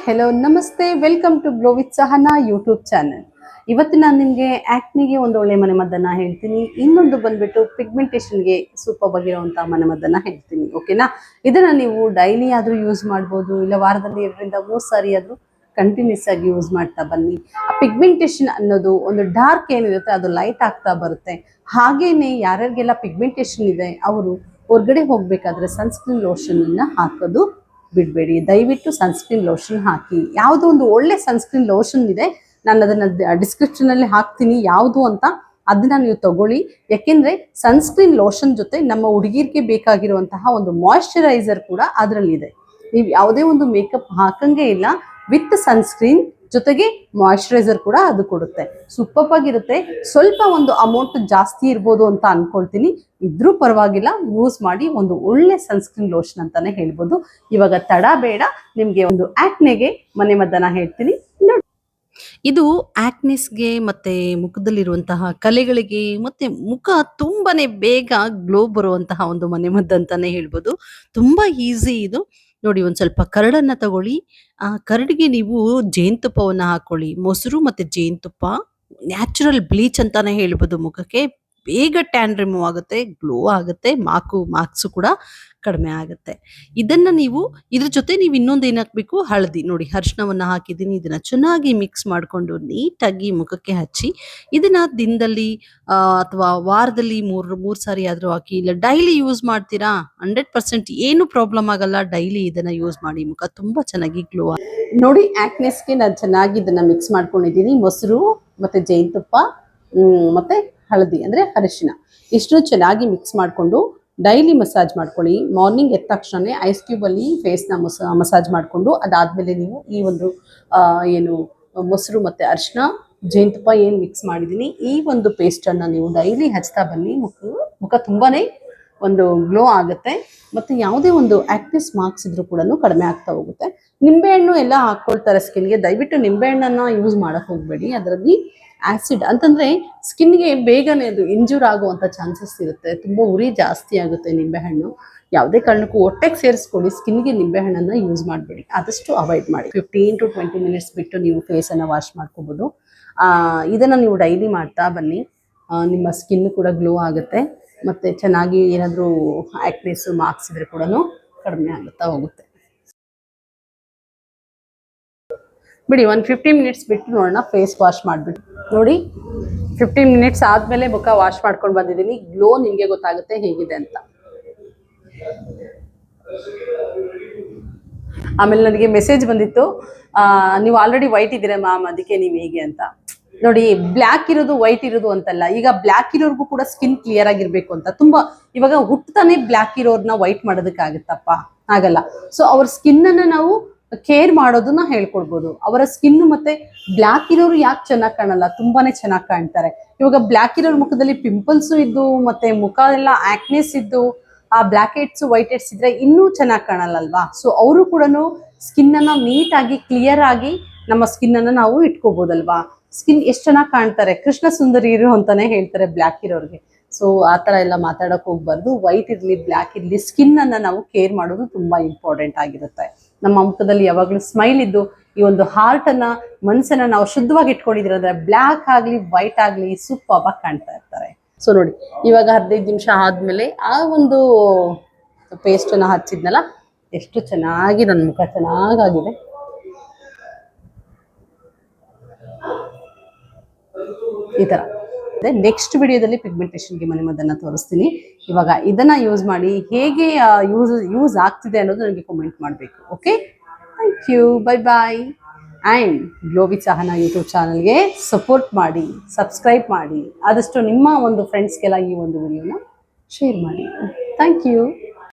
Hello ನಮಸ್ತೆ, welcome to glow with Sahana YouTube channel. ಇವತ್ತು ನಾನು ನಿಮಗೆ ಆಕ್ನಿಗೆ ಒಂದು ಒಳ್ಳೆ ಮನೆಮದ್ದನ್ನು ಹೇಳ್ತೀನಿ. ಇನ್ನೊಂದು ಬಂದ್ಬಿಟ್ಟು ಪಿಗ್ಮೆಂಟೇಷನ್ಗೆ ಸೂಪರ್ ಆಗಿರುವಂಥ ಮನೆಮದ್ದನ್ನು ಹೇಳ್ತೀನಿ. ಓಕೆನಾ? ಇದನ್ನು ನೀವು ಡೈಲಿ ಆದರೂ ಯೂಸ್ ಮಾಡ್ಬೋದು, ಇಲ್ಲ ವಾರದಲ್ಲಿ 2-3 ಸಾರಿ ಆದರೂ ಕಂಟಿನ್ಯೂಸ್ ಆಗಿ ಯೂಸ್ ಮಾಡ್ತಾ ಬನ್ನಿ. ಆ ಪಿಗ್ಮೆಂಟೇಷನ್ ಅನ್ನೋದು ಒಂದು ಡಾರ್ಕ್ ಏನಿರುತ್ತೆ ಅದು ಲೈಟ್ ಆಗ್ತಾ ಬರುತ್ತೆ. ಹಾಗೇನೆ ಯಾರ್ಯಾರಿಗೆಲ್ಲ ಪಿಗ್ಮೆಂಟೇಷನ್ ಇದೆ ಅವರು ಹೊರಗಡೆ ಹೋಗಬೇಕಾದ್ರೆ ಸನ್ಸ್ಕ್ರೀನ್ ಲೋಷನನ್ನು ಹಾಕೋದು ಬಿಡಬೇಡಿ. ದಯವಿಟ್ಟು ಸನ್ಸ್ಕ್ರೀನ್ ಲೋಷನ್ ಹಾಕಿ. ಯಾವುದೋ ಒಂದು ಒಳ್ಳೆ ಸನ್ಸ್ಕ್ರೀನ್ ಲೋಷನ್ ಇದೆ, ನಾನು ಅದನ್ನು ಡಿಸ್ಕ್ರಿಪ್ಷನಲ್ಲಿ ಹಾಕ್ತೀನಿ ಯಾವುದು ಅಂತ, ಅದನ್ನ ನೀವು ತಗೊಳ್ಳಿ. ಯಾಕೆಂದರೆ ಸನ್ಸ್ಕ್ರೀನ್ ಲೋಷನ್ ಜೊತೆ ನಮ್ಮ ಹುಡುಗಿರಿಗೆ ಬೇಕಾಗಿರುವಂತಹ ಒಂದು ಮಾಯಶ್ಚರೈಸರ್ ಕೂಡ ಅದರಲ್ಲಿದೆ. ನೀವು ಯಾವುದೇ ಒಂದು ಮೇಕಪ್ ಹಾಕಂಗೆ ಇಲ್ಲ, ವಿತ್ ಸನ್ಸ್ಕ್ರೀನ್ ಜೊತೆಗೆ ಮಾಯಶ್ಚರೈಸರ್ ಕೂಡ ಅದು ಕೊಡುತ್ತೆ. ಸೂಪರ್ ಆಗಿರುತ್ತೆ. ಸ್ವಲ್ಪ ಒಂದು ಅಮೌಂಟ್ ಜಾಸ್ತಿ ಇರ್ಬೋದು ಅಂತ ಅನ್ಕೊಳ್ತೀನಿ, ಇದ್ರೂ ಪರವಾಗಿಲ್ಲ, ಯೂಸ್ ಮಾಡಿ. ಒಂದು ಒಳ್ಳೆ ಸನ್ಸ್ಕ್ರೀನ್ ಲೋಷನ್ ಅಂತಾನೆ ಹೇಳ್ಬೋದು. ಇವಾಗ ತಡ ಬೇಡ, ನಿಮಗೆ ಒಂದು ಆಕ್ನೆಗೆ ಮನೆಮದ್ದನ್ನು ಹೇಳ್ತೀನಿ. ಇದು ಆಕ್ನೆಸ್ಗೆ ಮತ್ತೆ ಮುಖದಲ್ಲಿರುವಂತಹ ಕಲೆಗಳಿಗೆ ಮತ್ತೆ ಮುಖ ತುಂಬಾನೇ ಬೇಗ ಗ್ಲೋ ಬರುವಂತಹ ಒಂದು ಮನೆಮದ್ದು ಅಂತಾನೆ ಹೇಳ್ಬೋದು. ತುಂಬಾ ಈಸಿ ಇದು. ನೋಡಿ, ಒಂದ್ ಸ್ವಲ್ಪ ಕರಡನ್ನ ತಗೊಳ್ಳಿ. ಆ ಕರಡಿಗೆ ನೀವು ಜೇನುತುಪ್ಪವನ್ನ ಹಾಕೊಳ್ಳಿ. ಮೊಸರು ಮತ್ತೆ ಜೇನುತುಪ್ಪ ನ್ಯಾಚುರಲ್ ಬ್ಲೀಚ್ ಅಂತಾನೆ ಹೇಳ್ಬೋದು. ಮುಖಕ್ಕೆ ಬೇಗ ಟ್ಯಾನ್ ರಿಮೂವ್ ಆಗುತ್ತೆ, ಗ್ಲೋ ಆಗುತ್ತೆ, ಮಾರ್ಕ್ಸು ಕೂಡ ಕಡಿಮೆ ಆಗುತ್ತೆ. ಇದನ್ನ ನೀವು ಇದ್ರ ಜೊತೆ ನೀವು ಇನ್ನೊಂದು ಏನ್ ಹಾಕ್ಬೇಕು, ಹಳದಿ. ನೋಡಿ, ಅರಿಶಿಣವನ್ನ ಹಾಕಿದ್ದೀನಿ. ಇದನ್ನ ಚೆನ್ನಾಗಿ ಮಿಕ್ಸ್ ಮಾಡಿಕೊಂಡು ನೀಟಾಗಿ ಮುಖಕ್ಕೆ ಹಚ್ಚಿ, ಇದನ್ನ ದಿನದಲ್ಲಿ ಅಥವಾ ವಾರದಲ್ಲಿ ಮೂರ್ ಸಾರಿ ಆದ್ರೂ ಹಾಕಿ. ಇಲ್ಲ ಡೈಲಿ ಯೂಸ್ ಮಾಡ್ತೀರಾ, 100% ಏನು ಪ್ರಾಬ್ಲಮ್ ಆಗಲ್ಲ. ಡೈಲಿ ಇದನ್ನ ಯೂಸ್ ಮಾಡಿ, ಮುಖ ತುಂಬಾ ಚೆನ್ನಾಗಿ ಗ್ಲೋ ನೋಡಿ. ಆಕ್ನೆಸ್ಗೆ ನಾನು ಚೆನ್ನಾಗಿ ಇದನ್ನ ಮಿಕ್ಸ್ ಮಾಡ್ಕೊಂಡಿದ್ದೀನಿ. ಮೊಸರು ಮತ್ತೆ ಜೇನುತುಪ್ಪ ಮತ್ತೆ ಹಳದಿ ಅಂದರೆ ಅರಿಶಿನ, ಇಷ್ಟು ಚೆನ್ನಾಗಿ ಮಿಕ್ಸ್ ಮಾಡಿಕೊಂಡು ಡೈಲಿ ಮಸಾಜ್ ಮಾಡ್ಕೊಳ್ಳಿ. ಮಾರ್ನಿಂಗ್ ಎದ್ದ ತಕ್ಷಣ ಐಸ್ ಕ್ಯೂಬಲ್ಲಿ ಫೇಸ್ನ ಮಸಾಜ್ ಮಾಡಿಕೊಂಡು, ಅದಾದಮೇಲೆ ನೀವು ಈ ಒಂದು ಏನು ಮೊಸರು ಮತ್ತು ಅರಿಶಿನ ಜೇನುತುಪ್ಪ ಏನು ಮಿಕ್ಸ್ ಮಾಡಿದ್ದೀನಿ, ಈ ಒಂದು ಪೇಸ್ಟನ್ನು ನೀವು ಡೈಲಿ ಹಚ್ತಾ ಬನ್ನಿ. ಮುಖ ತುಂಬಾ ಒಂದು ಗ್ಲೋ ಆಗುತ್ತೆ. ಮತ್ತು ಯಾವುದೇ ಒಂದು ಆಕ್ಟಿಸ್ ಮಾರ್ಕ್ಸ್ ಇದ್ರೂ ಕೂಡ ಕಡಿಮೆ ಆಗ್ತಾ ಹೋಗುತ್ತೆ. ನಿಂಬೆಹಣ್ಣು ಎಲ್ಲ ಹಾಕ್ಕೊಳ್ತಾರೆ ಸ್ಕಿನ್ಗೆ, ದಯವಿಟ್ಟು ನಿಂಬೆಹಣ್ಣನ್ನು ಯೂಸ್ ಮಾಡೋಕ್ಕೆ ಹೋಗಬೇಡಿ. ಅದರಲ್ಲಿ ಆ್ಯಸಿಡ್ ಅಂತಂದರೆ ಸ್ಕಿನ್ಗೆ ಬೇಗನೆ ಅದು ಇಂಜೂರ್ ಆಗುವಂಥ ಚಾನ್ಸಸ್ ಇರುತ್ತೆ. ತುಂಬ ಉರಿ ಜಾಸ್ತಿ ಆಗುತ್ತೆ ನಿಂಬೆಹಣ್ಣು. ಯಾವುದೇ ಕಾರಣಕ್ಕೂ ಹೊಟ್ಟೆಗೆ ಸೇರಿಸ್ಕೊಳ್ಳಿ, ಸ್ಕಿನ್ಗೆ ನಿಂಬೆಹಣ್ಣನ್ನು ಯೂಸ್ ಮಾಡಬೇಡಿ, ಆದಷ್ಟು ಅವಾಯ್ಡ್ ಮಾಡಿ. 15 to 20 ಮಿನಿಟ್ಸ್ ಬಿಟ್ಟು ನೀವು ಫೇಸನ್ನು ವಾಶ್ ಮಾಡ್ಕೋಬೋದು. ಇದನ್ನು ನೀವು ಡೈಲಿ ಮಾಡ್ತಾ ಬನ್ನಿ, ನಿಮ್ಮ ಸ್ಕಿನ್ ಕೂಡ ಗ್ಲೋ ಆಗುತ್ತೆ. ಮತ್ತು ಚೆನ್ನಾಗಿ ಏನಾದರೂ ಆಕ್ನೆಸ್ ಮಾರ್ಕ್ಸ್ ಇದ್ರೆ ಕೂಡ ಕಡಿಮೆ ಆಗುತ್ತಾ ಹೋಗುತ್ತೆ. ಬಿಡಿ, ಒಂದು 15 ಮಿನಿಟ್ಸ್ ಬಿಟ್ಟು ನೋಡೋಣ. ಫೇಸ್ ವಾಶ್ ಮಾಡಿಬಿಟ್ಟು ನೋಡಿ, 15 ಮಿನಿಟ್ಸ್ ಆದಮೇಲೆ ಮುಖ ವಾಶ್ ಮಾಡ್ಕೊಂಡು ಬಂದಿದ್ದೀನಿ. ಗ್ಲೋ ನಿಮಗೆ ಗೊತ್ತಾಗುತ್ತೆ ಹೇಗಿದೆ ಅಂತ. ಆಮೇಲೆ ನನಗೆ ಮೆಸೇಜ್ ಬಂದಿತ್ತು, ನೀವು ಆಲ್ರೆಡಿ ವೈಟ್ ಇದ್ದೀರಾ ಮ್ಯಾಮ್, ಅದಕ್ಕೆ ನೀವು ಹೇಗೆ ಅಂತ. ನೋಡಿ, ಬ್ಲ್ಯಾಕ್ ಇರೋದು ವೈಟ್ ಇರೋದು ಅಂತಲ್ಲ. ಈಗ ಬ್ಲ್ಯಾಕ್ ಇರೋರ್ಗೂ ಕೂಡ ಸ್ಕಿನ್ ಕ್ಲಿಯರ್ ಆಗಿರ್ಬೇಕು ಅಂತ ತುಂಬ, ಇವಾಗ ಹುಟ್ಟತಾನೆ ಬ್ಲ್ಯಾಕ್ ಇರೋರ್ನ ವೈಟ್ ಮಾಡೋದಕ್ಕಾಗುತ್ತಪ್ಪ? ಆಗಲ್ಲ. ಸೊ ಅವ್ರ ಸ್ಕಿನ್ನನ್ನು ನಾವು ಕೇರ್ ಮಾಡೋದನ್ನ ಹೇಳ್ಕೊಡ್ಬೋದು. ಅವರ ಸ್ಕಿನ್ ಮತ್ತೆ ಬ್ಲ್ಯಾಕ್ ಇರೋರು ಯಾಕೆ ಚೆನ್ನಾಗಿ ಕಾಣಲ್ಲ, ತುಂಬಾನೇ ಚೆನ್ನಾಗಿ ಕಾಣ್ತಾರೆ. ಇವಾಗ ಬ್ಲ್ಯಾಕ್ ಇರೋರ ಮುಖದಲ್ಲಿ ಪಿಂಪಲ್ಸು ಇದ್ದು ಮತ್ತೆ ಮುಖ ಎಲ್ಲ ಆಕ್ನೆಸ್ ಇದ್ದು ಆ ಬ್ಲ್ಯಾಕ್ ಹೆಡ್ಸ್ ವೈಟ್ ಹೆಡ್ಸ್ ಇದ್ರೆ ಇನ್ನೂ ಚೆನ್ನಾಗಿ ಕಾಣಲ್ಲ ಅಲ್ವಾ? ಸೊ ಅವರು ಕೂಡ ಸ್ಕಿನ್ನನ್ನು ನೀಟಾಗಿ ಕ್ಲಿಯರ್ ಆಗಿ ನಮ್ಮ ಸ್ಕಿನ್ನನ್ನು ನಾವು ಇಟ್ಕೋಬೋದಲ್ವಾ? ಸ್ಕಿನ್ ಎಷ್ಟು ಚೆನ್ನಾಗಿ ಕಾಣ್ತಾರೆ, ಕೃಷ್ಣ ಸುಂದರಿ ಇರು ಅಂತಾನೆ ಹೇಳ್ತಾರೆ ಬ್ಲ್ಯಾಕ್ ಇರೋರಿಗೆ. ಸೊ ಆ ಥರ ಎಲ್ಲ ಮಾತಾಡೋಕೆ ಹೋಗ್ಬಾರ್ದು. ವೈಟ್ ಇರಲಿ ಬ್ಲ್ಯಾಕ್ ಇರಲಿ, ಸ್ಕಿನ್ನನ್ನು ನಾವು ಕೇರ್ ಮಾಡೋದು ತುಂಬ ಇಂಪಾರ್ಟೆಂಟ್ ಆಗಿರುತ್ತೆ. ನಮ್ಮ ಮುಖದಲ್ಲಿ ಯಾವಾಗಲೂ ಸ್ಮೈಲ್ ಇದ್ದು ಈ ಒಂದು ಹಾರ್ಟನ್ನು ಮನಸ್ಸನ್ನು ನಾವು ಶುದ್ಧವಾಗಿ ಇಟ್ಕೊಂಡಿದ್ದೀರ ಅಂದರೆ ಬ್ಲ್ಯಾಕ್ ಆಗಲಿ ವೈಟ್ ಆಗಲಿ ಸೂಪರ್ ಆಗಿ ಕಾಣ್ತಾ ಇರ್ತಾರೆ. ಸೊ ನೋಡಿ, ಇವಾಗ 15 ನಿಮಿಷ ಆದಮೇಲೆ ಆ ಒಂದು ಪೇಸ್ಟನ್ನು ಹಚ್ಚಿದ್ನಲ್ಲ, ಎಷ್ಟು ಚೆನ್ನಾಗಿ ನನ್ನ ಮುಖ ಚೆನ್ನಾಗಾಗಿದೆ. ಈ ಥರ ನೆಕ್ಸ್ಟ್ ವಿಡಿಯೋದಲ್ಲಿ ಪಿಗ್ಮೆಂಟೇಷನ್ಗೆ ಮನೆಮದ್ದನ್ನು ತೋರಿಸ್ತೀನಿ. ಇವಾಗ ಇದನ್ನು ಯೂಸ್ ಮಾಡಿ ಹೇಗೆ ಯೂಸ್ ಆಗ್ತಿದೆ ಅನ್ನೋದು ನನಗೆ ಕಮೆಂಟ್ ಮಾಡಬೇಕು. Okay, thank you, bye bye. And glow with Sahana YouTube ಚಾನಲ್ಗೆ ಸಪೋರ್ಟ್ ಮಾಡಿ, ಸಬ್ಸ್ಕ್ರೈಬ್ ಮಾಡಿ. ಆದಷ್ಟು ನಿಮ್ಮ ಒಂದು ಫ್ರೆಂಡ್ಸ್ಗೆಲ್ಲ ಈ ಒಂದು ವಿಡಿಯೋನ ಶೇರ್ ಮಾಡಿ. Thank you.